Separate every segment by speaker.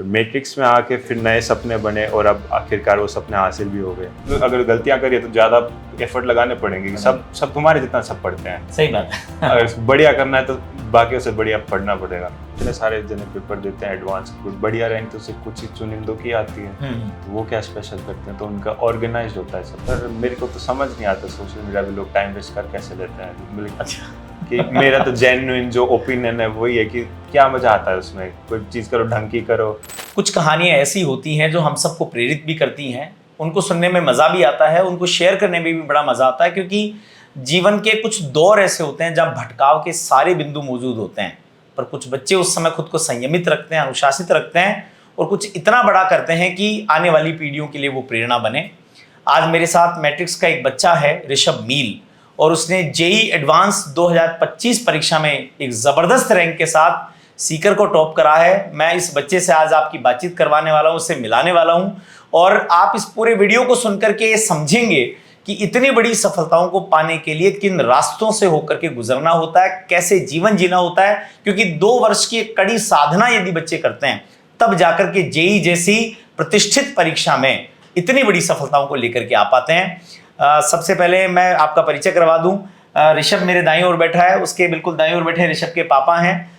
Speaker 1: Matrix में आके फिर नए सपने बने और अब आखिरकार वो सपने हासिल भी हो गए। तो अगर गलतियां करिए तो ज़्यादा एफर्ट लगाने पड़ेंगे। सब तुम्हारे जितना सब पढ़ते हैं।
Speaker 2: सही बात है।
Speaker 1: अगर बढ़िया करना है तो बाकियों से बढ़िया पढ़ना पड़ेगा। इतने सारे जने पेपर देते हैं एडवांस, कुछ बढ़िया रैंक तो सिर्फ कुछ ही चुनिंदों की आती है। तो वो क्या स्पेशल करते हैं, तो उनका ऑर्गेनाइज होता है सब। पर मेरे को तो समझ नहीं आता सोशल मीडिया पे लोग टाइम वेस्ट कर कैसे लेते हैं।
Speaker 2: अच्छा
Speaker 1: कि मेरा तो जेन्युइन जो ओपिनियन है वही है कि क्या मजा आता है उसमें, कोई चीज़ करो ढंग की करो।
Speaker 2: कुछ कहानियाँ ऐसी होती हैं जो हम सबको प्रेरित भी करती हैं, उनको सुनने में मज़ा भी आता है, उनको शेयर करने में भी बड़ा मज़ा आता है, क्योंकि जीवन के कुछ दौर ऐसे होते हैं जहाँ भटकाव के सारे बिंदु मौजूद होते हैं, पर कुछ बच्चे उस समय खुद को संयमित रखते हैं, अनुशासित रखते हैं और कुछ इतना बड़ा करते हैं कि आने वाली पीढ़ियों के लिए वो प्रेरणा बने। आज मेरे साथ मैट्रिक्स का एक बच्चा है, ऋषभ मील, और उसने जेई एडवांस 2025 परीक्षा में एक ज़बरदस्त रैंक के साथ सीकर को टॉप करा है। मैं इस बच्चे से आज आपकी बातचीत करवाने वाला हूँ, उससे मिलाने वाला हूँ, और आप इस पूरे वीडियो को सुनकर के ये समझेंगे कि इतनी बड़ी सफलताओं को पाने के लिए किन रास्तों से होकर के गुजरना होता है, कैसे जीवन जीना होता है। क्योंकि 2 वर्ष की एक कड़ी साधना यदि बच्चे करते हैं तब जाकर के जेई जैसी प्रतिष्ठित परीक्षा में इतनी बड़ी सफलताओं को लेकर के आ पाते हैं। सबसे पहले मैं आपका परिचय करवा दूं। ऋषभ मेरे दाईं ओर बैठा है, उसके बिल्कुल दाईं ओर बैठे ऋषभ के पापा हैं।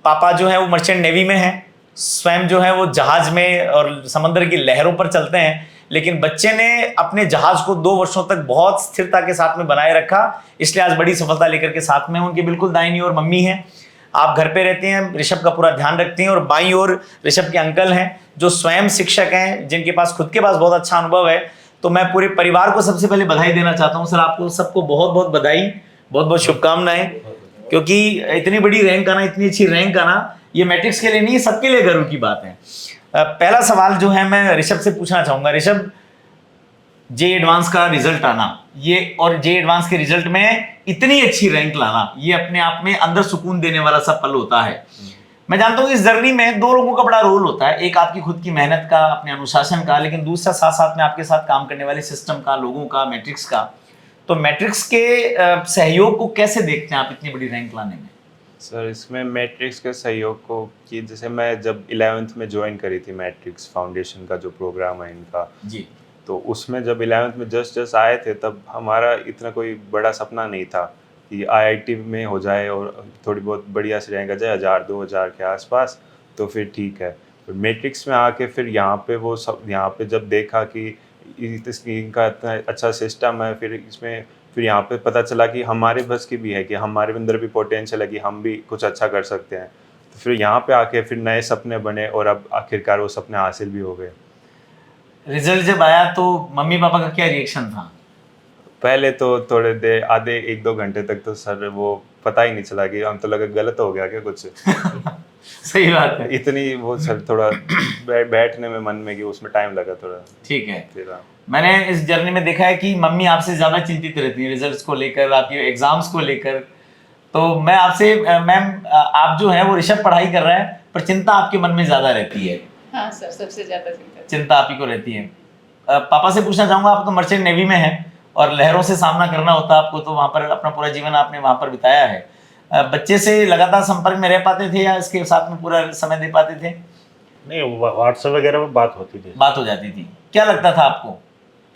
Speaker 2: पापा जो है वो मर्चेंट नेवी में हैं, स्वयं जो है वो जहाज में और समंदर की लहरों पर चलते हैं, लेकिन बच्चे ने अपने जहाज को 2 वर्षों तक बहुत स्थिरता के साथ में बनाए रखा, इसलिए आज बड़ी सफलता लेकर के साथ में उनके बिल्कुल दाईं ओर मम्मी हैं। आप घर पे रहते हैं, ऋषभ का पूरा ध्यान रखती हैं, और बाईं ओर ऋषभ के अंकल हैं जो स्वयं शिक्षक हैं, जिनके पास खुद के पास बहुत अच्छा अनुभव है। तो मैं पूरे परिवार को सबसे पहले बधाई देना चाहता हूं। सर आपको सबको बहुत बहुत बधाई, बहुत बहुत शुभकामनाएं, क्योंकि इतनी बड़ी रैंक आना, इतनी अच्छी रैंक आना, ये मैट्रिक्स के लिए नहीं, सबके लिए गर्व की बात है। पहला सवाल जो है मैं ऋषभ से पूछना चाहूंगा। ऋषभ, जे एडवांस का रिजल्ट आना, ये और जे एडवांस के रिजल्ट में इतनी अच्छी रैंक लाना, ये अपने आप में अंदर सुकून देने वाला सा पल होता है। मैं जानता हूँ इस जर्नी में 2 लोगों का बड़ा रोल होता है, एक आपकी खुद की मेहनत का, अपने अनुशासन का, लेकिन दूसरा साथ साथ में आपके साथ काम करने वाले सिस्टम का, लोगों का, मैट्रिक्स का। तो मैट्रिक्स के सहयोग को कैसे देखते हैं आप इतनी बड़ी रैंक लाने में?
Speaker 1: सर इसमें मैट्रिक्स के सहयोग को कि जैसे मैं जब 11th में ज्वाइन करी थी मैट्रिक्स फाउंडेशन का जो प्रोग्राम है इनका
Speaker 2: जी,
Speaker 1: तो उसमें जब 11th में जस्ट आए थे तब हमारा इतना कोई बड़ा सपना नहीं था कि आईआईटी में हो जाए और थोड़ी बहुत बढ़िया से रैंक आ जाए 1000-2000 के आसपास, तो फिर ठीक है। फिर मैट्रिक्स में आके फिर यहाँ पे वो सब यहाँ पे जब देखा कि इनका इतना अच्छा सिस्टम है, फिर यहाँ पे पता चला कि हमारे बस की भी है, कि हमारे अंदर भी पोटेंशियल है कि हम भी कुछ अच्छा कर सकते हैं। तो फिर यहाँ पे आके फिर नए सपने बने और अब आखिरकार वो सपने हासिल भी हो गए।
Speaker 2: रिजल्ट जब आया तो मम्मी पापा का क्या रिएक्शन था?
Speaker 1: पहले तो थोड़े देर, आधे 1-2 घंटे तक तो सर वो पता ही नहीं चला, कि हम तो लगा गलत हो गया क्या कुछ।
Speaker 2: सही बात है।
Speaker 1: इतनी वो सर थोड़ा बैठने में मन में कि उसमें टाइम लगा थोड़ा।
Speaker 2: ठीक है।
Speaker 1: फिर
Speaker 2: मैंने इस जर्नी में देखा है कि मम्मी आपसे ज्यादा चिंतित रहती है रिजल्ट्स को लेकर, आपके एग्जाम्स को लेकर। तो मैं आपसे, मैम आप जो है वो ऋषभ पढ़ाई कर रहा है पर चिंता आपके मन में ज्यादा रहती है।
Speaker 3: हाँ सर, सबसे ज्यादा
Speaker 2: चिंता आप ही को रहती है। पापा से पूछना चाहूंगा, आप तो मर्चेंट नेवी में हैं और लहरों से सामना करना होता है आपको, तो वहां पर अपना पूरा जीवन आपने वहां पर बिताया है। बच्चे से लगातार संपर्क में रह पाते थे या इसके साथ में पूरा समय दे पाते थे?
Speaker 4: नहीं, व्हाट्सएप वगैरह में बात होती थी,
Speaker 2: बात हो जाती थी। क्या लगता था आपको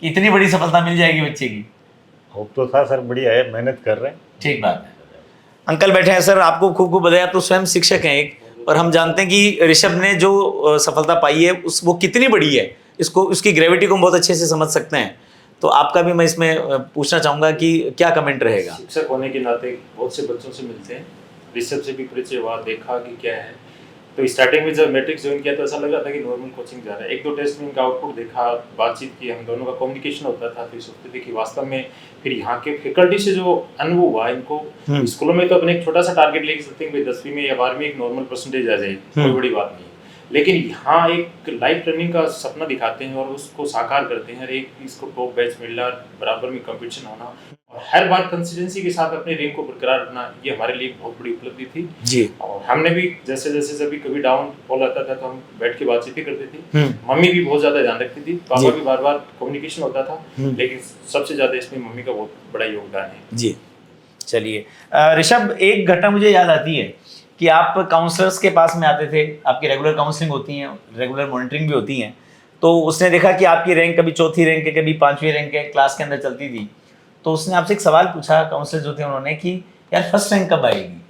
Speaker 2: कि इतनी बड़ी सफलता मिल जाएगी बच्चे की?
Speaker 4: होप तो था सर, बढ़िया है, मेहनत कर रहे हैं।
Speaker 2: ठीक बात है। अंकल बैठे हैं सर, आपको खूब खूब बधाई। आप तो स्वयं शिक्षक हैं एक, और हम जानते हैं कि ऋषभ ने जो सफलता पाई है वो कितनी बड़ी है, इसको उसकी ग्रेविटी को बहुत अच्छे से समझ सकते हैं। तो आपका भी मैं इसमें पूछना चाहूँगा कि क्या कमेंट रहेगा?
Speaker 5: शिक्षक होने के नाते बहुत से बच्चों से मिलते हैं, ऋषभ से भी परिचय हुआ, देखा कि क्या है। तो स्टार्टिंग में जब मैट्रिक्स ज्वाइन किया तो ऐसा लगा था कि नॉर्मल कोचिंग जा रहा है। 1-2 टेस्ट में इनका आउटपुट देखा, बातचीत की, हम दोनों का कम्युनिकेशन होता था, फिर सोचते थे कि वास्तव में फिर यहाँ के फैकल्टी से जो अनुभव हुआ इनको, स्कूलों में तो अपने एक छोटा सा टारगेट लेके सकते हैं कि 10वीं में या 12वीं एक नॉर्मल परसेंटेज आ जाए, कोई बड़ी बात नहीं, लेकिन यहाँ एक लाइफ लर्निंग का सपना दिखाते हैं और उसको साकार करते हैं। एक इसको टॉप बैच मिलना, बराबर में कंपटीशन होना और हर बार कंसिस्टेंसी के साथ अपने रैंक को बरकरार रखना, ये हमारे लिए बहुत बड़ी उपलब्धि थी
Speaker 2: जी।
Speaker 5: और हमने भी जैसे जैसे जब भी कभी डाउन फॉल आता था तो हम बैठ के बातचीत करते थे। मम्मी भी बहुत ज्यादा ध्यान रखती थी, पापा भी बार बार कम्युनिकेशन होता था, लेकिन सबसे ज्यादा इसमें मम्मी का बहुत बड़ा योगदान है।
Speaker 2: जी। चलिए ऋषभ, एक घटना मुझे याद आती है कि आप काउंसलर्स के पास में आते थे, आपकी रेगुलर काउंसलिंग होती है, रेगुलर मॉनिटरिंग भी होती है, तो उसने देखा कि आपकी रैंक कभी चौथी रैंक है, कभी 5वीं रैंक है, क्लास के अंदर चलती थी, तो उसने आपसे एक सवाल पूछा, काउंसलर जो थे उन्होंने, कि यार फर्स्ट रैंक कब आएगी?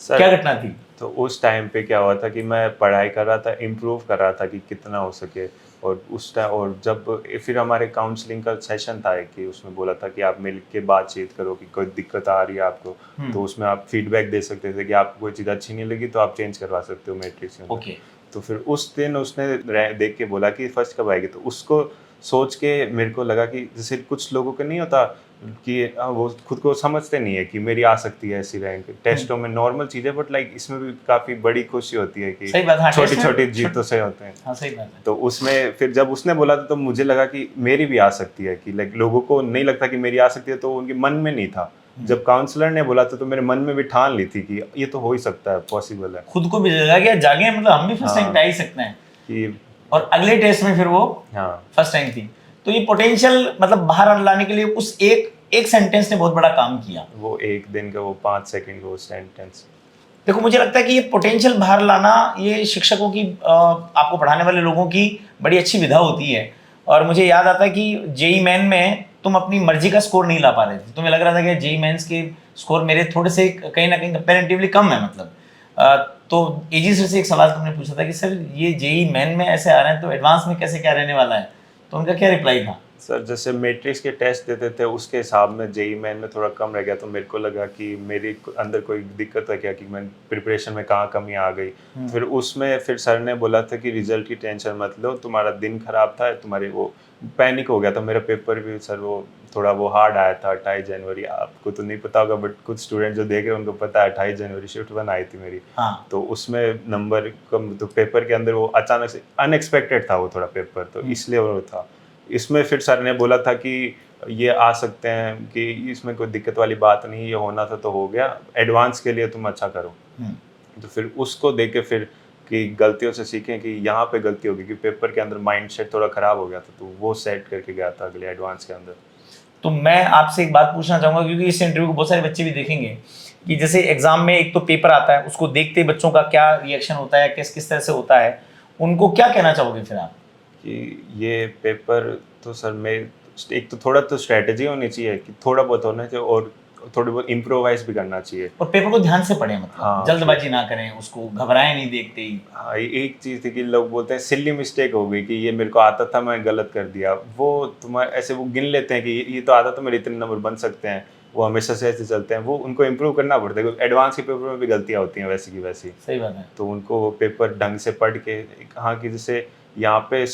Speaker 1: सर
Speaker 2: क्या घटना थी?
Speaker 1: तो उस टाइम पे क्या हुआ था कि मैं पढ़ाई कर रहा था, इम्प्रूव कर रहा था कि कितना हो सके, और उस टाइम और जब फिर हमारे काउंसलिंग का सेशन था कि उसमें बोला था कि आप मिल के बातचीत करो कि कोई दिक्कत आ रही है आपको, तो उसमें आप फीडबैक दे सकते थे कि आपको कोई चीज़ अच्छी नहीं लगी तो आप चेंज करवा सकते हो मैट्रिक्स में।
Speaker 2: ओके।
Speaker 1: तो फिर उस दिन उसने देख के बोला कि फर्स्ट कब आएगी, तो उसको सोच के मेरे को लगा कि जैसे कुछ लोगों को नहीं होता कि वो खुद को समझते नहीं है कि मेरी आ सकती है ऐसी रैंक, टेस्टों में नॉर्मल चीज़ है, बट लाइक इसमें भी काफ़ी बड़ी खुशी होती है कि
Speaker 2: सही बात, हाँ,
Speaker 1: छोटी
Speaker 2: टेस्ट में
Speaker 1: छोटी जीतों से होते हैं।
Speaker 2: हाँ, सही बात है।
Speaker 1: तो उसमें फिर जब उसने बोला था तो मुझे लगा कि मेरी भी आ सकती है, कि लाइक लोगों को नहीं लगता कि मेरी आ सकती है, तो उनके मन में नहीं था। जब काउंसलर ने बोला था तो मेरे मन में भी ठान ली थी कि ये तो हो ही सकता है, पॉसिबल है
Speaker 2: खुद को भी लगा कि यार जागे, मतलब हम भी फर्स्ट
Speaker 1: हाँ।
Speaker 2: रैंक पे आ ही सकते हैं,
Speaker 1: कि
Speaker 2: और अगले टेस्ट में फिर वो
Speaker 1: हाँ
Speaker 2: फर्स्ट रैंक थी। तो ये पोटेंशियल मतलब बाहर लाने के लिए उस एक सेंटेंस ने बहुत बड़ा काम किया।
Speaker 1: वो एक दिन का, वो 5 सेकंड का वो सेंटेंस।
Speaker 2: देखो मुझे लगता है कि ये पोटेंशियल बाहर लाना, ये शिक्षकों की, आपको पढ़ाने वाले लोगों की बड़ी अच्छी विधा होती है। और मुझे याद आता है कि जेई मेन में तुम अपनी मर्जी का स्कोर नहीं ला पा रहे थे, तुम्हें लग रहा था कि जेई मेंस के स्कोर मेरे थोड़े से कहीं ना कहीं कंपेरेटिवली कम है, मतलब तो एजी सर से एक सवाल तुमने पूछा था कि सर ये जेई मेन में ऐसे आ रहे हैं तो एडवांस में कैसे क्या रहने वाला है, तो उनका क्या रिप्लाई था?
Speaker 1: सर जैसे मैट्रिक्स के टेस्ट देते थे उसके हिसाब में जेई मेन में थोड़ा कम रह गया, तो मेरे को लगा कि मेरे अंदर कोई दिक्कत है क्या, कि मैं प्रिपरेशन में कहाँ कमी आ गई। फिर उसमें फिर सर ने बोला था कि रिजल्ट की टेंशन मत लो, तुम्हारा दिन खराब था, तुम्हारे वो पैनिक हो गया था। मेरा पेपर भी सर वो थोड़ा वो हार्ड आया था 28 जनवरी, आपको तो नहीं पता होगा बट कुछ स्टूडेंट जो देख रहे हैं उनको पता है, 28 जनवरी शिफ्ट 1 आई थी मेरी।
Speaker 2: हाँ।
Speaker 1: तो उसमें नंबर कम, तो पेपर के अंदर वो अचानक से अनएक्सपेक्टेड था वो थोड़ा पेपर, तो इसलिए वो था। इसमें फिर सर ने बोला था कि ये आ सकते हैं, कि इसमें कोई दिक्कत वाली बात नहीं, ये होना था तो हो गया, एडवांस के लिए तुम अच्छा करो। तो फिर उसको देख के फिर कि गलतियों से सीखें कि यहाँ पे गलती होगी, कि पेपर के अंदर माइंडसेट थोड़ा ख़राब हो गया था, तो वो सेट करके गया था अगले एडवांस के अंदर।
Speaker 2: तो मैं आपसे एक बात पूछना चाहूँगा, क्योंकि इस इंटरव्यू को बहुत सारे बच्चे भी देखेंगे, कि जैसे एग्जाम में एक तो पेपर आता है, उसको देखते ही बच्चों का क्या रिएक्शन होता है, किस तरह से होता है, उनको क्या कहना चाहोगे फिर आप?
Speaker 1: कि ये पेपर तो सर में एक तो थोड़ा तो स्ट्रेटजी होनी चाहिए, कि थोड़ा बहुत होना चाहिए, और थोड़ी बहुत इम्प्रोवाइज भी करना चाहिए।
Speaker 2: और पेपर को ध्यान से पढ़ें, मतलब
Speaker 1: हाँ,
Speaker 2: जल्दबाजी ना करें, उसको घबराएं नहीं देखते ही।
Speaker 1: हाँ, एक चीज़ थी कि लोग बोलते हैं सिली मिस्टेक हो गई, कि ये मेरे को आता था मैं गलत कर दिया, वो तुम्हारे ऐसे वो गिन लेते हैं कि ये तो आता था, मेरे इतने नंबर बन सकते हैं, वो हमेशा से ऐसे चलते हैं। वो उनको इम्प्रूव करना पड़ता है, क्योंकि एडवांस के पेपर में भी गलतियाँ होती हैं वैसी की वैसी।
Speaker 2: सही बात है।
Speaker 1: तो उनको वो पेपर ढंग से पढ़ के, हाँ, कि जैसे यहाँ पे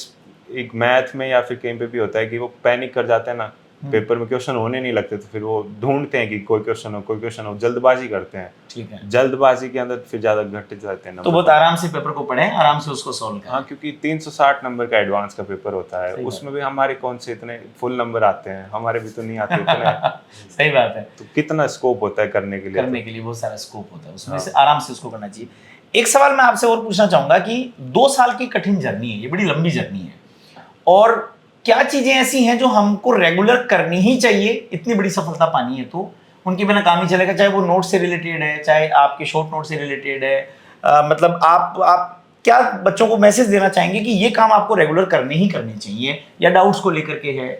Speaker 1: एक मैथ में या फिर कहीं पे भी होता है कि वो पैनिक कर जाते हैं ना, पेपर में क्वेश्चन होने नहीं लगते, तो फिर वो ढूंढते हैं कि कोई क्वेश्चन हो, जल्दबाजी करते हैं।
Speaker 2: ठीक है।
Speaker 1: जल्दबाजी के अंदर फिर ज़्यादा घट जाते हैं
Speaker 2: तो
Speaker 1: नंबर।
Speaker 2: बहुत आराम से पेपर को पढ़ें, आराम से उसको सॉल्व करें।
Speaker 1: हाँ, क्योंकि 360 नंबर का एडवांस का पेपर होता है,
Speaker 2: सही बात।
Speaker 1: उसमें भी हमारे कौन से इतने फुल नंबर आते हैं, हमारे भी तो नहीं आते इतने।
Speaker 2: सही बात है।
Speaker 1: तो कितना स्कोप होता है करने के लिए,
Speaker 2: करने के लिए बहुत सारा स्कोप होता है, उसमें से आराम से उसको करना चाहिए। एक सवाल मैं आपसे और पूछना चाहूंगा कि 2 साल की कठिन जर्नी है, ये बड़ी लंबी जर्नी है, और क्या चीजें ऐसी हैं जो हमको रेगुलर करनी ही चाहिए, इतनी बड़ी सफलता पानी है तो उनके बिना काम नहीं चलेगा, चाहे वो नोट से रिलेटेड है, चाहे आपके शॉर्ट नोट से रिलेटेड है, मतलब आप क्या बच्चों को मैसेज देना चाहेंगे कि ये काम आपको रेगुलर करने ही करने चाहिए, या डाउट्स को लेकर के है?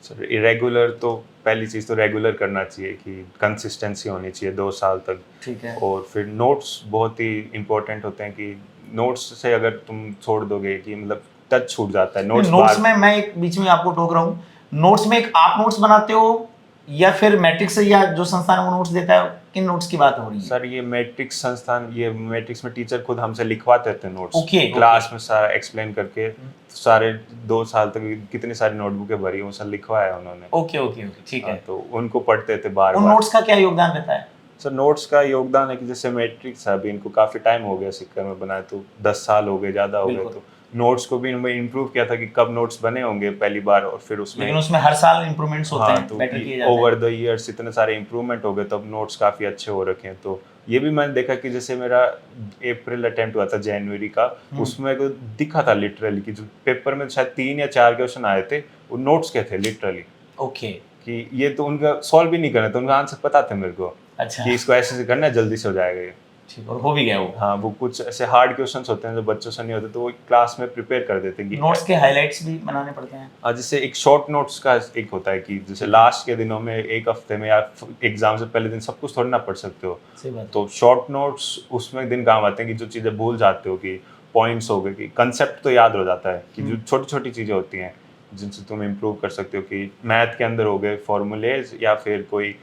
Speaker 1: सर इरेगुलर तो पहली चीज़ तो रेगुलर करना चाहिए, कि कंसिस्टेंसी होनी चाहिए 2 साल तक।
Speaker 2: ठीक है।
Speaker 1: और फिर नोट्स बहुत ही इंपॉर्टेंट होते हैं, कि नोट्स से अगर तुम छोड़ दोगे कि मतलब टच छूट जाता है।
Speaker 2: नोट्स में मैं एक बीच में आपको टोक रहा हूँ, नोट्स में एक आप नोट्स बनाते हो या फिर मैट्रिक्स या जो संस्थान वो नोट्स देता है, किन नोट्स की बात हो रही है?
Speaker 1: सर ये मैट्रिक्स संस्थान, ये मैट्रिक्स में टीचर खुद हमसे लिखवाते थे नोट्स।
Speaker 2: ओके,
Speaker 1: क्लास में सारा एक्सप्लेन करके, सारे 2 साल तक कितनी सारी नोटबुकें भरी वो सब लिखवाया उन्होंने।
Speaker 2: ओके ओके ओके, ठीक है।
Speaker 1: तो उनको पढ़ते थे बार
Speaker 2: उन
Speaker 1: बार।
Speaker 2: नोट्स का क्या योगदान रहता है?
Speaker 1: सर नोट्स का योगदान है कि जैसे मैट्रिक्स है, अभी इनको काफ़ी टाइम हो गया सिक्कर में बनाए, तो 10 साल हो गए, ज़्यादा हो गए,
Speaker 2: बिल्कुल।
Speaker 1: तो नोट्स को भी इन्होंने इम्प्रूव किया था कि कब नोट्स बने होंगे पहली बार, और फिर उसमें
Speaker 2: लेकिन उसमें हर साल इंप्रूवमेंट्स होते
Speaker 1: हाँ,
Speaker 2: हैं,
Speaker 1: तो
Speaker 2: बेटर किए जाते हैं।
Speaker 1: ओवर द ईयर्स इतने सारे इम्प्रूवमेंट हो गए, तब नोट्स काफ़ी अच्छे हो रखे हैं। तो ये भी मैंने देखा कि जैसे मेरा अप्रैल अटेम्प्ट हुआ था जनवरी का, उसमें को दिखा था लिटरली कि जो पेपर में शायद 3 या 4 क्वेश्चन आए थे वो नोट्स के थे लिटरली,
Speaker 2: ओके,
Speaker 1: कि ये तो उनका सॉल्व भी नहीं करना था, उनका आंसर पता था मेरे को
Speaker 2: अच्छा।
Speaker 1: कि इसको ऐसे से करना है, जल्दी से हो जाएगा ये।
Speaker 2: ठीक, और हो भी गया वो।
Speaker 1: हाँ, वो कुछ ऐसे हार्ड क्वेश्चंस होते हैं जो बच्चों से नहीं होते, तो वो क्लास में प्रिपेयर कर देते हैं कि
Speaker 2: नोट्स के हाइलाइट्स भी बनाने पड़ते हैं।
Speaker 1: जैसे एक शॉर्ट नोट्स का एक होता है कि जैसे लास्ट के दिनों में एक हफ्ते में या एग्जाम से पहले दिन सब कुछ थोड़ी ना पढ़ सकते हो,
Speaker 2: सही बात है।
Speaker 1: तो शॉर्ट नोट्स उसमें दिन काम आते हैं कि जो चीज़ें भूल जाते हो, कि पॉइंट्स हो गए, कि कंसेप्ट तो याद हो जाता है, कि जो छोटी छोटी चीज़ें होती हैं जिनसे तुम इम्प्रूव कर सकते हो, कि मैथ के अंदर हो गए फॉर्मूलेज या फिर कोई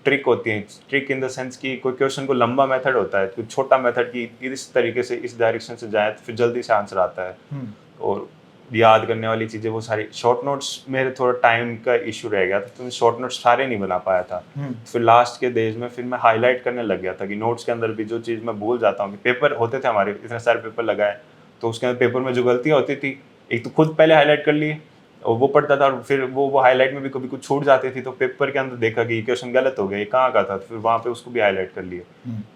Speaker 1: ट्रिक होती है। ट्रिक इन द सेंस कि कोई क्वेश्चन को लंबा मेथड होता है, कुछ छोटा मेथड की इस तरीके से इस डायरेक्शन से जाए तो फिर जल्दी से आंसर आता है। और याद करने वाली चीज़ें वो सारी शॉर्ट नोट्स, मेरे थोड़ा टाइम का इशू रह गया था तो मैं शॉर्ट नोट्स सारे नहीं बना पाया था। फिर लास्ट के डेज में फिर मैं हाईलाइट करने लग गया था कि नोट्स के अंदर भी जो चीज़ मैं भूल जाता हूँ, कि पेपर होते थे हमारे, इतने सारे पेपर लगाए तो उसके अंदर पेपर में जो गलतियाँ होती थी, एक तो खुद पहले हाईलाइट कर लिए और वो पढ़ता था, और फिर वो हाईलाइट में भी कभी कुछ छूट जाती थी तो पेपर के अंदर देखा कि ये क्वेश्चन गलत हो गया, ये कहाँ का था, तो फिर वहाँ पे उसको भी हाईलाइट कर लिए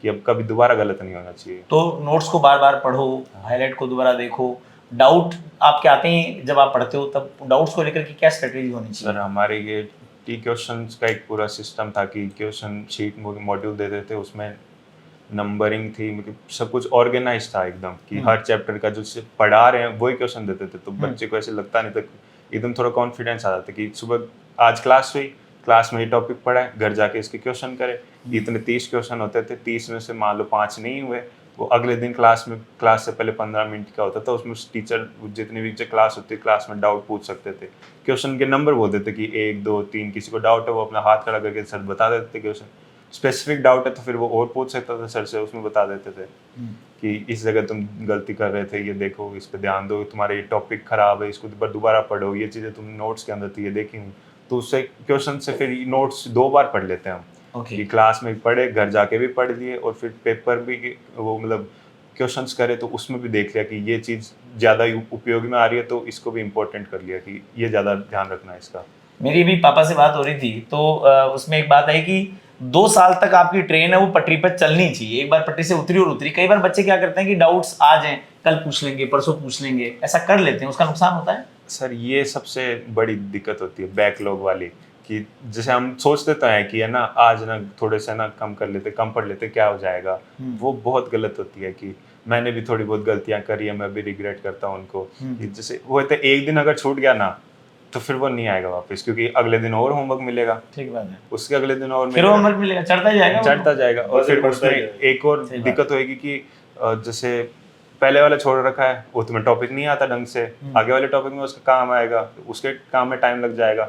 Speaker 1: कि अब कभी दोबारा गलत नहीं होना चाहिए।
Speaker 2: तो नोट्स को बार बार पढ़ो, हाईलाइट को दोबारा देखो। डाउट आपके आते हैं जब आप पढ़ते हो, तब डाउट्स को लेकर के क्या स्ट्रेटेजी होनी चाहिए?
Speaker 1: सर हमारे ये टी क्वेश्चंस का एक पूरा सिस्टम था कि क्वेश्चन शीट मॉड्यूल दे देते, उसमें नंबरिंग थी, मतलब सब कुछ ऑर्गेनाइज था एकदम, कि हर चैप्टर का जो पढ़ा रहे हैं वही क्वेश्चन देते थे, तो बच्चे को ऐसे लगता नहीं था, एकदम थोड़ा कॉन्फिडेंस आ जाता कि सुबह आज क्लास हुई, क्लास में ये टॉपिक पढ़ा है, घर जाके इसके क्वेश्चन करे। इतने 30 क्वेश्चन होते थे, 30 में से मान लो 5 नहीं हुए, वो अगले दिन क्लास से पहले 15 मिनट का होता था, उसमें टीचर जितनी भी क्लास होती है क्लास में डाउट पूछ सकते थे, क्वेश्चन के नंबर बोल देते कि 1 2 3, किसी को डाउट है वो अपना हाथ खड़ा करके सर बता देते थे क्वेश्चन, स्पेसिफिक डाउट है तो फिर वो और पूछ सकता था सर से, उसमें बता देते थे कि इस जगह तुम गलती कर रहे थे, ये देखो, इस पे ध्यान दो, तुम्हारा ये टॉपिक खराब है, इसको दोबारा पढ़ो, ये चीज़ें तुम नोट्स के अंदर थी ये देखी नहीं, तो उससे क्वेश्चन से फिर नोट्स 2 बार पढ़ लेते हैं हम, कि क्लास में पढ़े, घर जाके भी पढ़ लिए, और फिर पेपर भी वो मतलब क्वेश्चंस करे तो उसमें भी देख लिया कि ये चीज़ ज़्यादा उपयोगी में आ रही है तो इसको भी इम्पोर्टेंट कर लिया कि ये ज़्यादा ध्यान रखना है इसका।
Speaker 2: मेरी भी पापा से बात हो रही थी तो उसमें एक बात है कि 2 साल तक आपकी ट्रेन है वो पटरी पर चलनी चाहिए। एक बार पटरी से उतरी और उतरी, कई बार बच्चे क्या करते हैं कि डाउट्स आ जाएं, कल पूछ लेंगे, परसों पूछ लेंगे, ऐसा कर लेते हैं, उसका नुकसान होता है?
Speaker 1: सर ये सबसे बड़ी दिक्कत होती है बैकलॉग वाली, कि जैसे हम सोचते तो हैं कि है ना आज ना थोड़े से ना कम कर लेते, कम पढ़ लेते, क्या हो जाएगा, वो बहुत गलत होती है। कि मैंने भी थोड़ी बहुत गलतियां करी है, मैं भी रिग्रेट करता हूँ उनको, कि जैसे वो तो एक दिन अगर छूट गया ना तो फिर वो नहीं आएगा वापस, क्योंकि अगले दिन और होमवर्क मिलेगा,
Speaker 2: ठीक बात है,
Speaker 1: उसके अगले दिन और
Speaker 2: फिर होमवर्क मिलेगा, चढ़ता जाएगा
Speaker 1: और फिर उसमें एक और दिक्कत होगी कि जैसे पहले वाला छोड़ रखा है वो तुम्हें टॉपिक नहीं आता ढंग से, आगे वाले टॉपिक में उसका काम आएगा, उसके काम में टाइम लग जाएगा,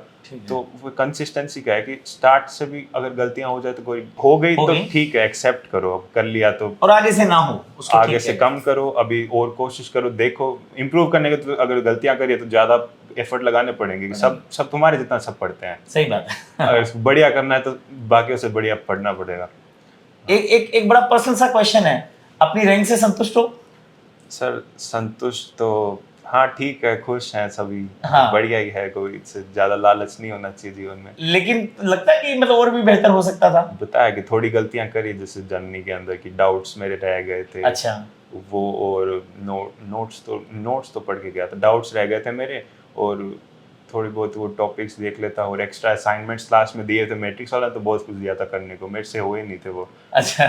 Speaker 1: तो वो कंसिस्टेंसी का है कि स्टार्ट से भी अगर गलतियां हो जाए तो कोई हो गई तो ठीक है, एक्सेप्ट करो, अब कर लिया तो,
Speaker 2: और आगे से ना हो उसको
Speaker 1: आगे से कम करो, अभी और कोशिश करो, देखो इम्प्रूव करने के, तो अगर गलतियां करिए तो ज्यादा एफर्ट लगाने पड़ेंगे, सब तुम्हारे जितना सब पढ़ते हैं।
Speaker 2: सही बात है।
Speaker 1: अगर बढ़िया करना है तो बाकियों से बढ़िया पढ़ना पड़ेगा।
Speaker 2: एक बड़ा पर्सनल सा क्वेश्चन है, अपनी रैंक से संतुष्ट हो?
Speaker 1: सर संतुष्ट तो हाँ ठीक है, खुश हैं सभी,
Speaker 2: हाँ।
Speaker 1: बढ़िया ही है, कोई इससे ज्यादा लालच नहीं होना चाहिए जीवन में,
Speaker 2: लेकिन लगता है कि मतलब और भी बेहतर हो सकता था।
Speaker 1: बताया कि थोड़ी गलतियां करी, जैसे जननी के अंदर की डाउट्स मेरे रह गए थे,
Speaker 2: अच्छा,
Speaker 1: वो और नोट्स तो पढ़ के गया था, डाउट्स रह गए थे मेरे, और थोड़ी बहुत वो टॉपिक्स देख लेता, और एक्स्ट्रा असाइनमेंट्स क्लास में दिए थे मैट्रिक्स वाला, तो बहुत कुछ दिया था करने को, मेरे से हुए नहीं थे वो।
Speaker 2: अच्छा,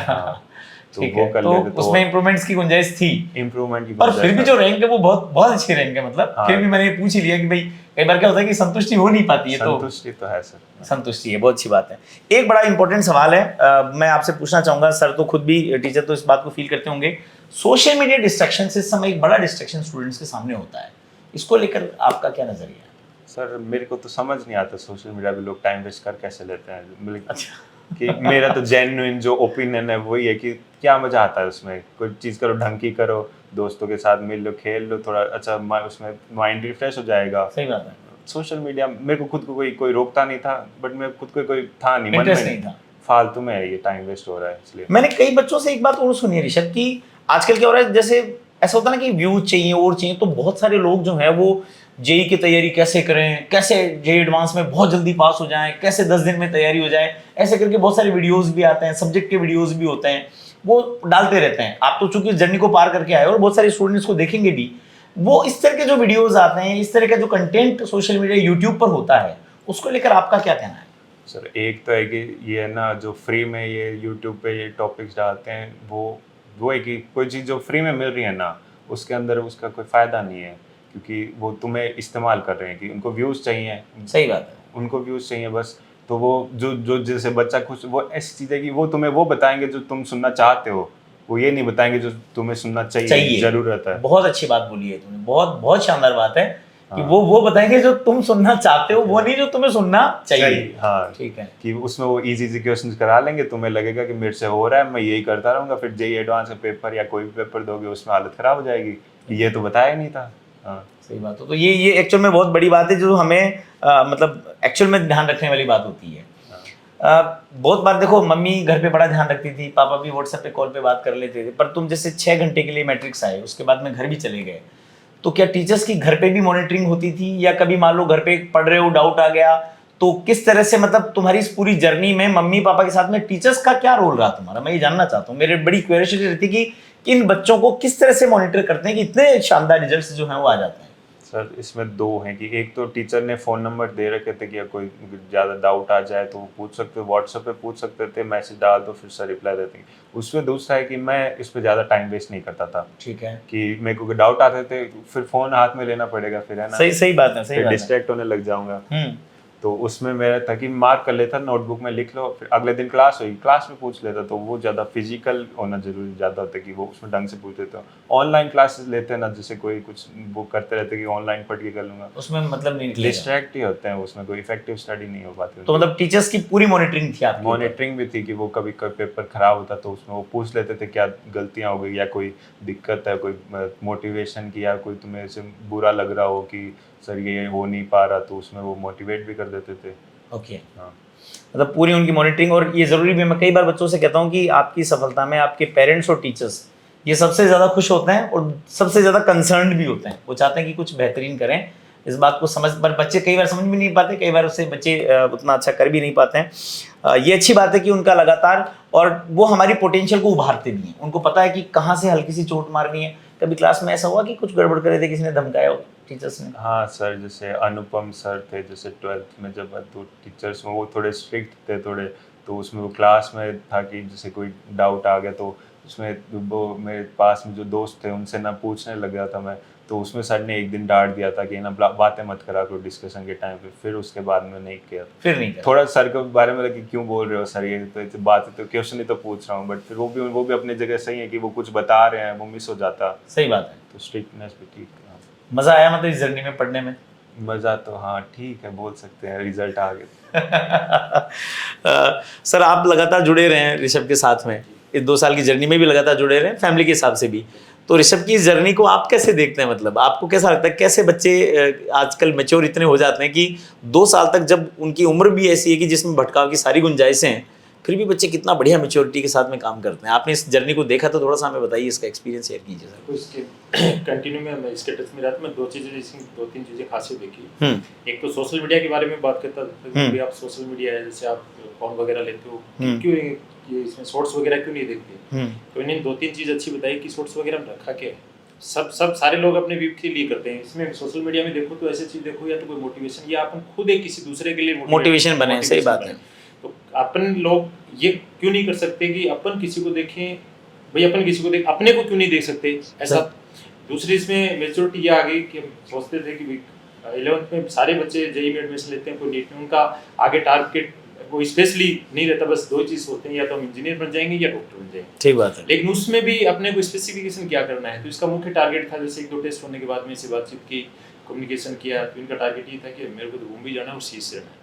Speaker 1: तो
Speaker 2: ठीक
Speaker 1: वो
Speaker 2: है,
Speaker 1: कर
Speaker 2: तो
Speaker 1: लेते,
Speaker 2: उसमें इम्प्रूवमेंट्स की गुंजाइश थी,
Speaker 1: इम्प्रूवमेंट की
Speaker 2: पर फिर भी
Speaker 1: गुंजाइश
Speaker 2: जो रैंक है वो बहुत बहुत अच्छी रैंक है, मतलब
Speaker 1: हाँ।
Speaker 2: फिर भी मैंने पूछ ही लिया कि भाई कई बार क्या होता है कि संतुष्टि हो नहीं पाती है, तो
Speaker 1: संतुष्टि तो है सर,
Speaker 2: संतुष्टि है, बहुत अच्छी बात है। एक बड़ा इंपॉर्टेंट सवाल है, मैं आपसे पूछना चाहूंगा, सर तो खुद भी टीचर तो इस बात को फील करते होंगे, सोशल मीडिया डिस्ट्रैक्शन से इस समय एक बड़ा डिस्ट्रैक्शन स्टूडेंट्स के सामने होता है, इसको लेकर आपका क्या नजरिया है?
Speaker 1: सर मेरे को तो समझ नहीं आता सोशल मीडिया पे लोग टाइम वेस्ट कर कैसे लेते हैं, मतलब
Speaker 2: अच्छा,
Speaker 1: कि मेरा तो जेन्युइन जो ओपिनियन है वही है कि क्या मजा आता है उसमें, कोई चीज़ करो ढंग की करो, दोस्तों के साथ मिल लो, खेल लो थोड़ा, अच्छा उसमें माइंड रिफ्रेश हो जाएगा।
Speaker 2: सही बात है,
Speaker 1: सोशल मीडिया मेरे को खुद को कोई रोकता नहीं था, बट मैं खुद को कोई था नहीं, मन
Speaker 2: इंटरेस्ट
Speaker 1: में
Speaker 2: नहीं था,
Speaker 1: फालतू में है ये टाइम वेस्ट हो रहा है, इसलिए।
Speaker 2: मैंने कई बच्चों से एक बात और सुनी है ऋषभ, कि आजकल क्या हो रहा है, जैसे ऐसा होता है ना कि व्यूज चाहिए और चाहिए, तो बहुत सारे लोग जो है वो जेई की तैयारी कैसे करें, कैसे जेई एडवांस में बहुत जल्दी पास हो जाएं, कैसे 10 दिन में तैयारी हो जाए, ऐसे करके बहुत सारे वीडियोस भी आते हैं, सब्जेक्ट के वीडियोस भी होते हैं, वो डालते रहते हैं। आप तो चूंकि इस जर्नी को पार करके आए और बहुत सारे स्टूडेंट्स को देखेंगे भी, वो इस तरह के जो वीडियोस आते हैं, इस तरह का जो कंटेंट सोशल मीडिया यूट्यूब पर होता है, उसको लेकर आपका क्या कहना है?
Speaker 1: सर एक तो है कि ये ना जो फ्री में ये यूट्यूब पे ये टॉपिक्स डालते हैं, वो वो है कि कोई चीज़ जो फ्री में मिल रही है ना, उसके अंदर उसका कोई फ़ायदा नहीं है, क्योंकि वो तुम्हें इस्तेमाल कर रहे हैं कि उनको व्यूज़ चाहिए,
Speaker 2: सही बात है।
Speaker 1: उनको व्यूज़ चाहिए बस। तो वो जो जो जैसे बच्चा खुश, वो ऐसी चीज़ है कि वो तुम्हें वो बताएंगे जो तुम सुनना चाहते हो, वो ये नहीं बताएंगे जो तुम्हें सुनना चाहिए, ज़रूरत है।
Speaker 2: बहुत अच्छी बात बोली है तुमने, बहुत बहुत शानदार बात है कि
Speaker 1: हाँ।
Speaker 2: वो बताएंगे जो तुम सुनना चाहते हो, वो नहीं जो तुम्हें सुनना चाहिए।
Speaker 1: हाँ,
Speaker 2: ठीक है।
Speaker 1: कि उसमें वो इजी क्वेश्चंस करा लेंगे, तुम्हें लगेगा कि मेरे से हो रहा है, मैं यही करता रहूंगा, फिर जेईई एडवांस का पेपर या कोई भी पेपर दोगे उसमें हालत खराब हो जाएगी कि ये तो बताया ही नहीं था। हाँ,
Speaker 2: सही बात है। तो ये एक्चुअल में बहुत बड़ी बात है जो हमें मतलब एक्चुअल में ध्यान रखने वाली बात होती है। बहुत बार देखो मम्मी घर पे बड़ा ध्यान रखती थी, पापा भी व्हाट्सएप पे कॉल पे बात कर लेते थे, पर तुम जैसे 6 घंटे के लिए मैट्रिक्स आए, उसके बाद में घर भी चले गए, तो क्या टीचर्स की घर पे भी मॉनिटरिंग होती थी, या कभी मान लो घर पे पढ़ रहे हो, डाउट आ गया, तो किस तरह से मतलब तुम्हारी इस पूरी जर्नी में मम्मी पापा के साथ में टीचर्स का क्या रोल रहा तुम्हारा? मैं ये जानना चाहता हूँ, मेरे बड़ी क्यूरियोसिटी रहती कि इन बच्चों को किस तरह से मॉनिटर करते हैं कि इतने शानदार रिजल्ट जो हैं वो आ जाते हैं।
Speaker 1: सर इसमें दो हैं कि एक तो टीचर ने फ़ोन नंबर दे रखे थे कि कोई ज़्यादा डाउट आ जाए तो वो पूछ सकते हो, व्हाट्सएप पे पूछ सकते थे, मैसेज डाल दो फिर सर रिप्लाई देते हैं। उसमें दूसरा है कि मैं इस पर ज़्यादा टाइम वेस्ट नहीं करता था।
Speaker 2: ठीक है,
Speaker 1: कि मेरे को डाउट आते थे, फिर फ़ोन हाथ में लेना पड़ेगा, फिर है ना,
Speaker 2: सही बात है, सही
Speaker 1: फिर
Speaker 2: बात है।
Speaker 1: डिस्ट्रैक्ट होने लग जाऊंगा। तो उसमें मेरा था कि मार्क कर लेता, नोटबुक में लिख लो, फिर अगले दिन क्लास हुई, क्लास में पूछ लेता। तो वो ज़्यादा फिजिकल होना जरूरी ज़्यादा होता है कि वो उसमें ढंग से पूछ लेते हो। ऑनलाइन क्लासेस लेते हैं ना, जैसे कोई कुछ वो करते रहते कि ऑनलाइन पढ़ के कर लूँगा,
Speaker 2: उसमें मतलब नहीं निकलेगा।
Speaker 1: डिस्ट्रैक्ट ही होते हैं, उसमें कोई इफेक्टिव स्टडी नहीं हो पाती।
Speaker 2: तो मतलब टीचर्स की पूरी मॉनिटरिंग थी आपकी?
Speaker 1: मॉनिटरिंग भी थी कि वो कभी कभी पेपर खराब होता तो उसमें वो पूछ लेते थे क्या गलतियाँ हो गई या कोई दिक्कत है, कोई मोटिवेशन की, या कोई तुम्हें ऐसे बुरा लग रहा हो कि सर ये हो नहीं पा रहा, तो उसमें वो मोटिवेट भी कर देते थे।
Speaker 2: ओके।
Speaker 1: हाँ,
Speaker 2: मतलब पूरी उनकी मॉनिटरिंग। और ये ज़रूरी भी, मैं कई बार बच्चों से कहता हूँ कि आपकी सफलता में आपके पेरेंट्स और टीचर्स ये सबसे ज़्यादा खुश होते हैं और सबसे ज़्यादा कंसर्न्ड भी होते हैं। वो चाहते हैं कि कुछ बेहतरीन करें, इस बात को समझ, पर बच्चे कई बार समझ भी नहीं पाते, कई बार उससे बच्चे उतना अच्छा कर भी नहीं पाते हैं। ये अच्छी बात है कि उनका लगातार, और वो हमारी पोटेंशियल को उभारते भी हैं, उनको पता है कि कहाँ से हल्की सी चोट मारनी है। कभी क्लास में ऐसा हुआ कि कुछ गड़बड़ करे थे, किसी ने धमकाया हो टीचर्स ने?
Speaker 1: हाँ सर, जैसे अनुपम सर थे, जैसे 12th में जब तो टीचर्स में वो थोड़े स्ट्रिक्ट थे थोड़े, तो उसमें वो क्लास में था कि जैसे कोई डाउट आ गया तो उसमें वो मेरे पास में जो दोस्त थे उनसे ना पूछने लग गया था मैं, तो उसमें सर ने एक दिन डांट दिया था कि ना बातें मत करा करो डिस्कशन के टाइम पे। फिर उसके बाद में नहीं किया,
Speaker 2: फिर नहीं किया।
Speaker 1: थोड़ा सर के बारे में लगा कि क्यों बोल रहे हो सर, ये तो बात है, तो क्वेश्चन ही तो पूछ रहा हूँ, बट फिर वो भी अपनी जगह सही है कि वो कुछ बता रहे हैं, वो मिस हो जाता।
Speaker 2: सही बात है।
Speaker 1: तो स्ट्रिक्टनेस भी ठीक है।
Speaker 2: मज़ा आया मतलब इस जर्नी में पढ़ने में?
Speaker 1: मज़ा तो हाँ ठीक है, बोल सकते हैं, रिजल्ट आ गए।
Speaker 2: सर आप लगातार जुड़े रहे हैं ऋषभ के साथ में, इस 2 साल की जर्नी में भी लगातार जुड़े रहे हैं, फैमिली के हिसाब से भी। तो ऋषभ की इस जर्नी को आप कैसे देखते हैं? मतलब आपको कैसा लगता है, कैसे बच्चे आजकल मैच्योर इतने हो जाते हैं कि 2 साल तक, जब उनकी उम्र भी ऐसी है कि जिसमें भटकाव की सारी गुंजाइशें हैं, फिर भी बच्चे कितना बढ़िया मैच्योरिटी के साथ में काम करते हैं? आपने इस जर्नी को देखा तो थोड़ा सा हमें बताइए, इसका एक्सपीरियंस शेयर कीजिए सर।
Speaker 5: तो इसके कंटिन्यू में मैं इसके टच में रहा था। मैं 2-3 चीज़ें खासियत देखी। एक तो सोशल मीडिया के बारे में बात करता था कि आप सोशल मीडिया है, जैसे आप फोन वगैरह लेते हो, क्यों ये इसमें शॉर्ट्स वगैरह क्यों नहीं देखते? तो इन्हें 2-3 चीज़ अच्छी बताई कि शॉर्ट्स वगैरह में रखा क्या है। सब सारे लोग अपने व्यू के लिए करते हैं। इसमें सोशल मीडिया में देखो तो ऐसी चीज़ देखो, या तो कोई मोटिवेशन, या अपन खुद एक किसी दूसरे के लिए
Speaker 2: मोटिवेशन बने। सही बात है।
Speaker 5: तो अपन लोग ये क्यों नहीं कर सकते कि अपन किसी को देखें, भाई अपन किसी को देख, अपने को क्यों नहीं देख सकते ऐसा? दूसरी इसमें मेच्योरिटी ये आ गई कि हम सोचते थे कि 11th में सारे बच्चे जेईई में एडमिशन लेते हैं, कोई नीट में, उनका आगे टारगेट वो स्पेशली नहीं रहता, बस 2 चीज़ होते हैं, या तो हम इंजीनियर बन जाएंगे या डॉक्टर बन जाएंगे।
Speaker 2: ठीक बात है।
Speaker 5: लेकिन उसमें भी अपने को स्पेसिफिकेशन क्या करना है, तो इसका मुख्य टारगेट था, जैसे 1-2 टेस्ट होने के बाद में से बातचीत की, कम्युनिकेशन किया, तो इनका टारगेट ये था कि मेरे को तो घूम भी जाना है और सीख से रहना है।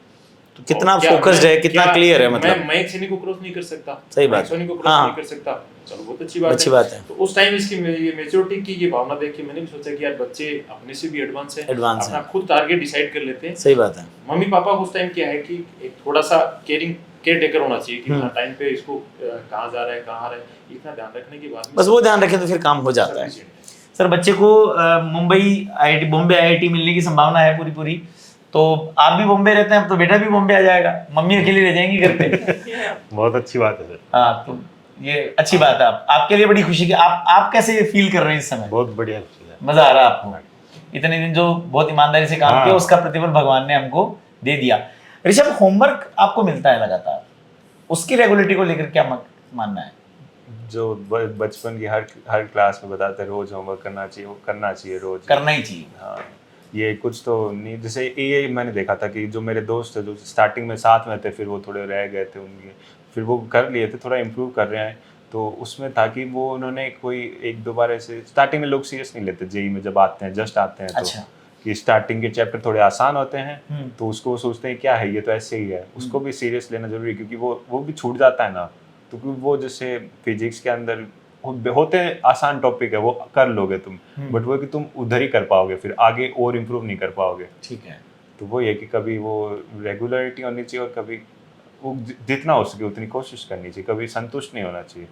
Speaker 2: तो कितना फोकस्ड है, कितना क्लियर है? मतलब
Speaker 5: मैं एक श्रेणी को क्रॉस नहीं कर सकता,
Speaker 2: सही बात,
Speaker 5: श्रेणी को क्रॉस नहीं कर सकता। चलो बहुत अच्छी बात है। तो उस टाइम इसकी ये मैच्योरिटी की ये भावना देख के मैंने भी सोचा कि यार बच्चे अपने से भी एडवांस है, अपना खुद टारगेट डिसाइड कर लेते हैं।
Speaker 2: सही बात है।
Speaker 5: मम्मी पापा को उस टाइम क्या है कि एक थोड़ा सा केयर टेकर होना चाहिए कि टाइम पे इसको कहाँ जा रहा है, कहाँ आ रहा है, इतना ध्यान रखने के बाद
Speaker 2: बस वो ध्यान रखें तो फिर काम हो जाता है। सर बच्चे को मुंबई बॉम्बे आईआईटी मिलने की संभावना है पूरी, तो आप भी बॉम्बे रहते हैं, अब तो बेटा भी बॉम्बे आ जाएगा, मम्मी अकेली रह जाएंगी घर पे।
Speaker 4: बहुत अच्छी बात है सर।
Speaker 2: हाँ, तो ये अच्छी बात है। आपके लिए बड़ी खुशी की आप कैसे फील कर रहे हैं इस समय?
Speaker 4: बहुत बढ़िया,
Speaker 2: मजा आ रहा है आपको? इतने दिन जो बहुत ईमानदारी से काम किया, उसका प्रतिफल भगवान ने हमको दे दिया। ऋषभ, होमवर्क आपको मिलता है लगातार, उसकी रेगुलरिटी को लेकर क्या मानना है?
Speaker 1: जो बचपन की हर क्लास में बताते हैं रोज होमवर्क करना चाहिए, वो करना चाहिए रोज।
Speaker 2: करना ही चाहिए।
Speaker 1: हाँ, ये कुछ तो नहीं, जैसे ये मैंने देखा था कि जो मेरे दोस्त थे जो स्टार्टिंग में साथ में थे, फिर वो थोड़े रह गए थे उनके, फिर वो कर लिए थे, थोड़ा इम्प्रूव कर रहे हैं। तो उसमें था कि वो उन्होंने कोई 1-2 बार ऐसे, स्टार्टिंग में लोग सीरियस नहीं लेते जेई में जब आते हैं, जस्ट आते हैं, तो
Speaker 2: अच्छा।
Speaker 1: कि स्टार्टिंग के चैप्टर थोड़े आसान होते हैं तो उसको वो सोचते हैं क्या है ये तो ऐसे ही है, उसको भी सीरियस लेना जरूरी है, क्योंकि वो भी छूट जाता है ना। तो क्योंकि वो जैसे फिजिक्स के अंदर होते हैं आसान टॉपिक है, वो कर लोगे तुम, बट वो है कि तुम उधर ही कर पाओगे, फिर आगे और इम्प्रूव नहीं कर पाओगे।
Speaker 2: ठीक है।
Speaker 1: तो वो ये कि कभी वो रेगुलरिटी होनी चाहिए और कभी वो जितना हो सके उतनी कोशिश करनी चाहिए, कभी संतुष्ट नहीं होना चाहिए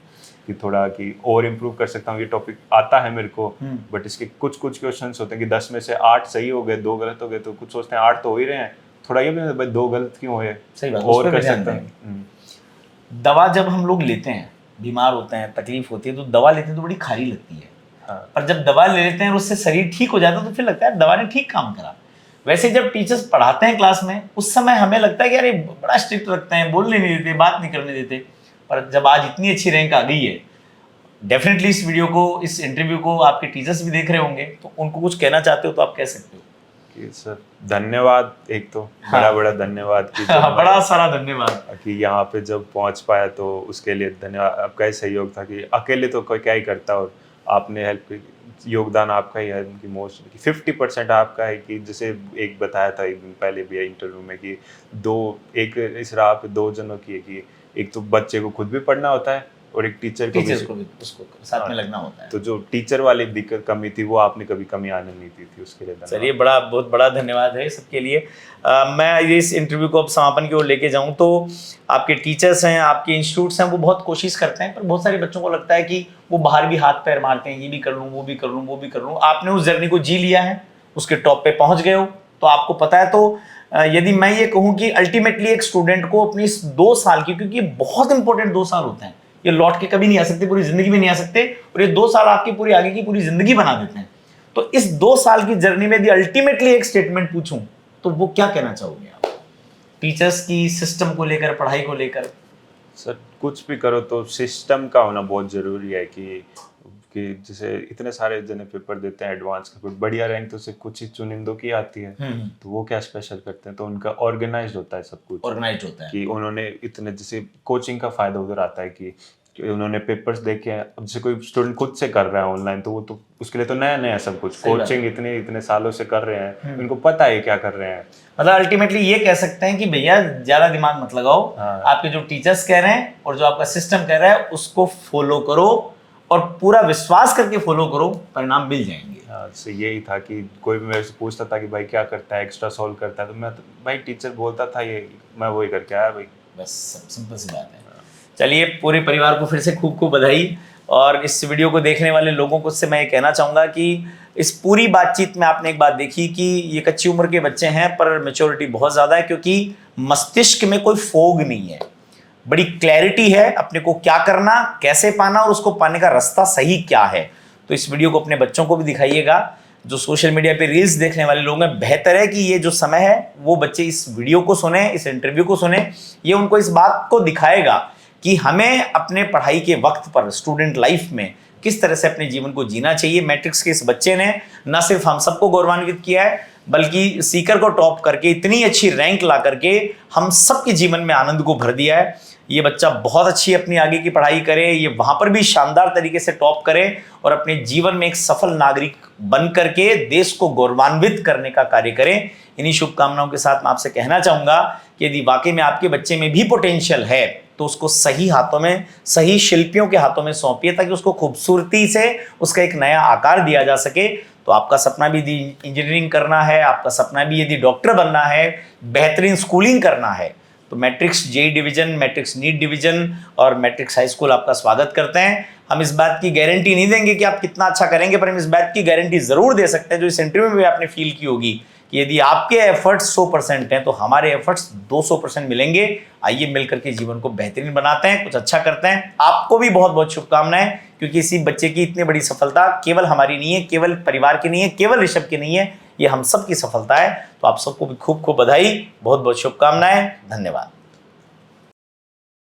Speaker 1: कि थोड़ा कि और इम्प्रूव कर सकता हूँ, ये टॉपिक आता है मेरे को, बट इसके कुछ क्वेश्चंस होते हैं कि 10 में से 8 सही हो गए, 2 गलत हो गए, तो कुछ सोचते हैं 8 तो हो ही रहे हैं, थोड़ा ये भी भाई 2 गलत क्यों हुए,
Speaker 2: सही बात,
Speaker 1: और कर सकते हैं।
Speaker 2: दवा जब हम लोग लेते हैं, बीमार होते हैं, तकलीफ होती है, तो दवा लेते हैं तो बड़ी खारी लगती है।
Speaker 1: हाँ।
Speaker 2: पर जब दवा ले लेते हैं और उससे शरीर ठीक हो जाता है तो फिर लगता है दवा ने ठीक काम करा। वैसे जब टीचर्स पढ़ाते हैं क्लास में, उस समय हमें लगता है कि अरे बड़ा स्ट्रिक्ट रखते हैं, बोलने नहीं देते, बात नहीं करने देते। पर जब आज इतनी अच्छी रैंक आ गई है, डेफिनेटली इस वीडियो को, इस इंटरव्यू को आपके टीचर्स भी देख रहे होंगे, तो उनको कुछ कहना चाहते हो तो आप कह सकते हो।
Speaker 1: कि सर धन्यवाद, एक तो बड़ा धन्यवाद कि
Speaker 2: बड़ा सारा धन्यवाद
Speaker 1: कि यहाँ पे जब पहुँच पाया, तो उसके लिए धन्यवाद। आपका ही सहयोग था कि अकेले तो कोई क्या ही करता, और आपने हेल्प, योगदान आपका ही है उनकी, मोस्ट 50% आपका है। कि जैसे एक बताया था एक दिन पहले भी इंटरव्यू में कि एक इस राह पे 2 जनों की है, कि एक तो बच्चे को खुद भी पढ़ना होता है और एक टीचर को भी
Speaker 2: उसको साथ में लगना होता है।
Speaker 1: तो जो टीचर वाली दिक्कत कमी थी वो आपने कभी कमी आने नहीं दी थी, उसके लिए धन्यवाद।
Speaker 2: चलिए, बहुत बड़ा धन्यवाद है सबके लिए। मैं इस इंटरव्यू को अब समापन की ओर लेके जाऊं तो आपके टीचर्स हैं, आपके इंस्टीट्यूट्स हैं, वो बहुत कोशिश करते हैं, पर बहुत सारे बच्चों को लगता है कि वो बाहर भी हाथ पैर मारते हैं, ये भी कर लूँ, वो भी कर लूँ, वो भी कर लूँ। आपने उस जर्नी को जी लिया है, उसके टॉप पे पहुंच गए हो, तो आपको पता है। तो यदि मैं ये कहूँ कि अल्टीमेटली एक स्टूडेंट को अपनी इस 2 साल की, क्योंकि बहुत इंपॉर्टेंट 2 साल होते हैं, ये लौट के कभी नहीं आ सकते, पूरी जिंदगी में नहीं आ सकते, और ये 2 साल आपकी पूरी आगे की पूरी जिंदगी बना देते हैं। तो इस 2 साल की जर्नी में यदि अल्टीमेटली एक स्टेटमेंट पूछूं तो वो क्या कहना चाहोगे आप टीचर्स की, सिस्टम को लेकर, पढ़ाई को लेकर?
Speaker 1: सर कुछ भी करो तो सिस्टम का होना बहुत जरूरी है। कि जैसे इतने सारे जने पेपर देते हैं एडवांस का, बढ़िया रैंक तो सिर्फ कुछ ही चुनिंदों की आती है, तो वो क्या स्पेशल करते हैं, तो उनका ऑर्गेनाइज्ड होता है, सब कुछ
Speaker 2: ऑर्गेनाइज्ड होता है।
Speaker 1: कि उन्होंने इतने, जैसे कोचिंग का फायदा उधर आता है कि उन्होंने पेपर्स देखे हैं। अब जैसे कोई स्टूडेंट खुद से कर रहा है ऑनलाइन, तो वो तो उसके लिए तो नया सब कुछ, कोचिंग इतने सालों से कर रहे हैं, उनको पता है क्या कर रहे हैं।
Speaker 2: मतलब अल्टीमेटली ये कह सकते हैं कि भैया ज्यादा दिमाग मत लगाओ, आपके जो टीचर्स कह रहे हैं और जो आपका सिस्टम कह रहा है उसको फॉलो करो, और पूरा विश्वास करके फॉलो करो, परिणाम मिल जाएंगे।
Speaker 1: हाँ, तो यही था कि कोई भी मेरे से पूछता था कि भाई क्या करता है, एक्स्ट्रा सॉल्व करता है, तो मैं भाई टीचर बोलता था ये, मैं वही करके आया भाई,
Speaker 2: बस सिंपल सी बात है। चलिए, पूरे परिवार को फिर से खूब खूब बधाई, और इस वीडियो को देखने वाले लोगों को से मैं ये कहना चाहूँगा कि इस पूरी बातचीत में आपने एक बात देखी कि ये कच्ची उम्र के बच्चे हैं, पर मैच्योरिटी बहुत ज़्यादा है, क्योंकि मस्तिष्क में कोई फोग नहीं है, बड़ी क्लैरिटी है अपने को क्या करना, कैसे पाना, और उसको पाने का रास्ता सही क्या है। तो इस वीडियो को अपने बच्चों को भी दिखाइएगा। जो सोशल मीडिया पे रील्स देखने वाले लोग हैं, बेहतर है कि ये जो समय है वो बच्चे इस वीडियो को सुने, इस इंटरव्यू को सुने। ये उनको इस बात को दिखाएगा कि हमें अपने पढ़ाई के वक्त पर, स्टूडेंट लाइफ में किस तरह से अपने जीवन को जीना चाहिए। मैट्रिक्स के इस बच्चे ने न सिर्फ हम सबको गौरवान्वित किया है, बल्कि सीकर को टॉप करके इतनी अच्छी रैंक ला करके हम सबके जीवन में आनंद को भर दिया है। ये बच्चा बहुत अच्छी अपनी आगे की पढ़ाई करे, ये वहाँ पर भी शानदार तरीके से टॉप करे, और अपने जीवन में एक सफल नागरिक बन करके देश को गौरवान्वित करने का कार्य करे। इन्हीं शुभकामनाओं के साथ मैं आपसे कहना चाहूँगा कि यदि वाकई में आपके बच्चे में भी पोटेंशियल है, तो उसको सही हाथों में, सही शिल्पियों के हाथों में सौंपिए, ताकि उसको खूबसूरती से उसका एक नया आकार दिया जा सके। तो आपका सपना भी यदि इंजीनियरिंग करना है, आपका सपना भी यदि डॉक्टर बनना है, बेहतरीन स्कूलिंग करना है, तो Matrix JEE division, Matrix NEET division और मैट्रिक्स हाई स्कूल आपका स्वागत करते हैं। हम इस बात की गारंटी नहीं देंगे कि आप कितना अच्छा करेंगे, पर हम इस बात की गारंटी जरूर दे सकते हैं, जो इस इंटरव्यू में भी आपने फील की होगी, कि यदि आपके एफर्ट्स 100% हैं, तो हमारे एफर्ट्स 200% मिलेंगे। आइए मिलकर के जीवन को बेहतरीन बनाते हैं, कुछ अच्छा करते हैं। आपको भी बहुत बहुत शुभकामनाएं, क्योंकि इसी बच्चे की इतनी बड़ी सफलता केवल हमारी नहीं है, केवल परिवार की नहीं है, केवल ऋषभ की नहीं है, ये हम सब की सफलता है। तो आप सबको भी खूब खूब बधाई, बहुत बहुत शुभकामनाएं, धन्यवाद।